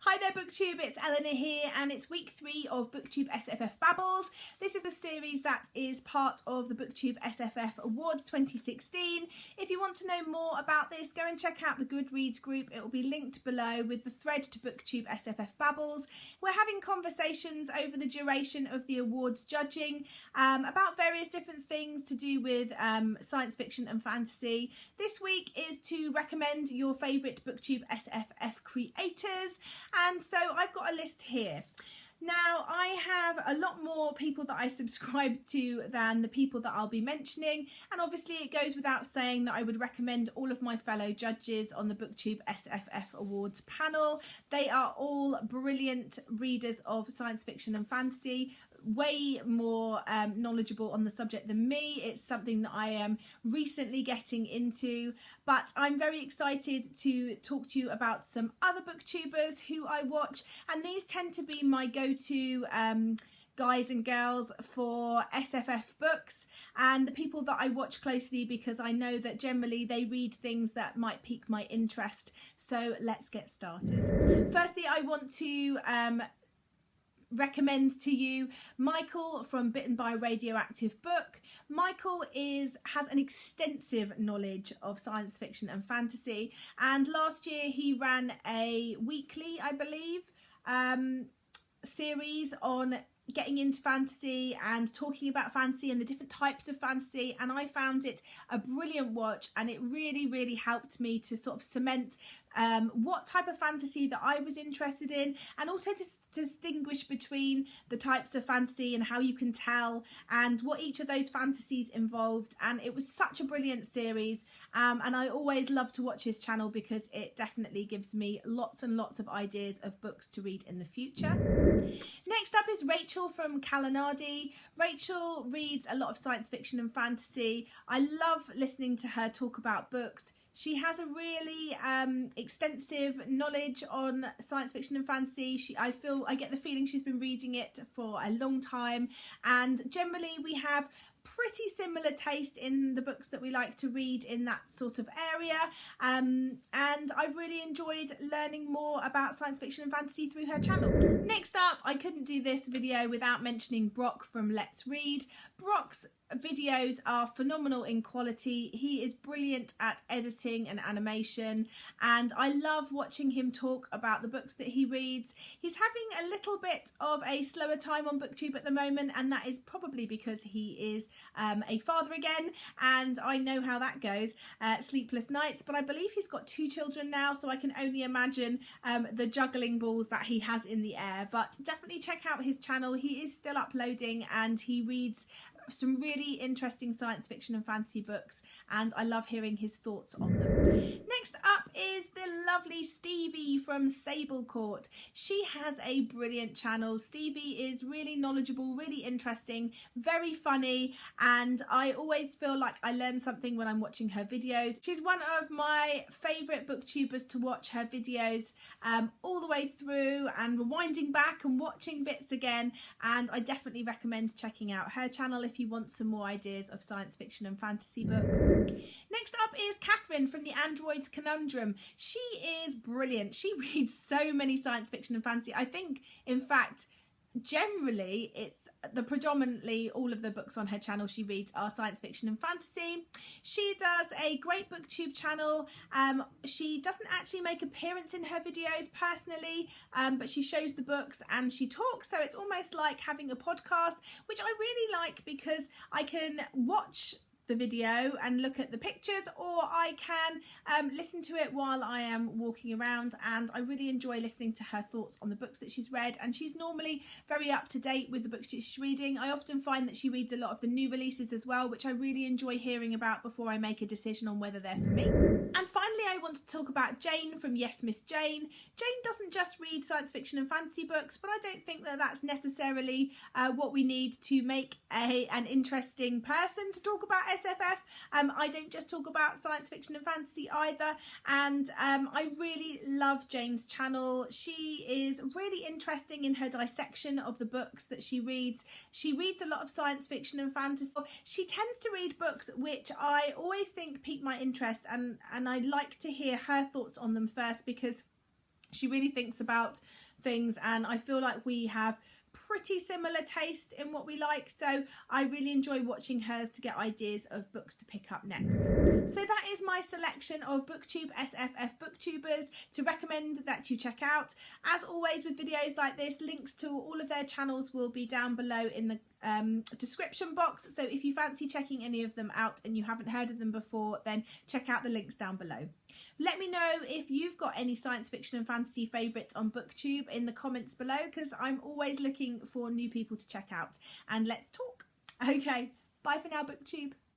Hi there BookTube, it's Eleanor here and it's week 3 of BooktubeSFF Babbles. This is the series that is part of the BooktubeSFF Awards 2016. If you want to know more about this, go and check out the Goodreads group. It will be linked below with the thread to BooktubeSFF Babbles. We're having conversations over the duration of the awards judging about various different things to do with science fiction and fantasy. This week is to recommend your favourite BooktubeSFF creators. And so I've got a list here. Now, I have a lot more people that I subscribe to than the people that I'll be mentioning, and obviously it goes without saying that I would recommend all of my fellow judges on the BooktubeSFF Awards panel. They are all brilliant readers of science fiction and fantasy, way more knowledgeable on the subject than me. It's something that I am recently getting into, but I'm very excited to talk to you about some other booktubers who I watch, and these tend to be my go-to guys and girls for SFF books and the people that I watch closely, because I know that generally they read things that might pique my interest. So let's get started. Firstly, I want to recommend to you Michael from Bitten by Radioactive book. Michael has an extensive knowledge of science fiction and fantasy, and last year he ran a weekly, I believe, series on getting into fantasy and talking about fantasy and the different types of fantasy, and I found it a brilliant watch, and it really helped me to sort of cement what type of fantasy that I was interested in, and also to distinguish between the types of fantasy and how you can tell and what each of those fantasies involved. And it was such a brilliant series, and I always love to watch his channel because it definitely gives me lots and lots of ideas of books to read in the future. Next up is Rachel from callanrd. Rachel reads a lot of science fiction and fantasy. I love listening to her talk about books. She has a really extensive knowledge on science fiction and fantasy. I get the feeling she's been reading it for a long time, and generally we have pretty similar taste in the books that we like to read in that sort of area, and I've really enjoyed learning more about science fiction and fantasy through her channel. Next up, I couldn't do this video without mentioning Brock from Let's Read. Brock's videos are phenomenal in quality. He is brilliant at editing and animation, and I love watching him talk about the books that he reads. He's having a little bit of a slower time on BookTube at the moment, and that is probably because he is a father again, and I know how that goes, sleepless nights, but I believe he's got 2 children now, so I can only imagine the juggling balls that he has in the air. But definitely check out his channel. He is still uploading and he reads some really interesting science fiction and fantasy books, and I love hearing his thoughts on them. Next up is the lovely Stevie from Sable Court. She has a brilliant channel. Stevie is really knowledgeable, really interesting, very funny, and I always feel like I learn something when I'm watching her videos. She's one of my favourite booktubers to watch her videos all the way through and rewinding back and watching bits again, and I definitely recommend checking out her channel if you want some more ideas of science fiction and fantasy books. Next up is Catherine from the Android's Conundrum. She is brilliant. She reads so many science fiction and fantasy. I think, in fact, generally it's predominantly all of the books on her channel she reads are science fiction and fantasy. She does a great booktube channel. She doesn't actually make appearance in her videos personally, but she shows the books and she talks, so it's almost like having a podcast, which I really like because I can watch the video and look at the pictures, or I can listen to it while I am walking around, and I really enjoy listening to her thoughts on the books that she's read, and she's normally very up to date with the books that she's reading. I often find that she reads a lot of the new releases as well, which I really enjoy hearing about before I make a decision on whether they're for me. And finally, I want to talk about Jane from Yes Miss Jane. Jane doesn't just read science fiction and fantasy books, but I don't think that that's necessarily what we need to make an interesting person to talk about SFF. I don't just talk about science fiction and fantasy either, and I really love Jane's channel. She is really interesting in her dissection of the books that she reads. She reads a lot of science fiction and fantasy. She tends to read books which I always think pique my interest, and I like to hear her thoughts on them first, because She really thinks about things, and I feel like we have pretty similar taste in what we like, so I really enjoy watching hers to get ideas of books to pick up next. So that is my selection of BooktubeSFF booktubers to recommend that you check out. As always with videos like this, links to all of their channels will be down below in the description box, so if you fancy checking any of them out and you haven't heard of them before, then check out the links down below. Let me know if you've got any science fiction and fantasy favourites on BookTube in the comments below, because I'm always looking for new people to check out, and let's talk. Okay, bye for now, BookTube.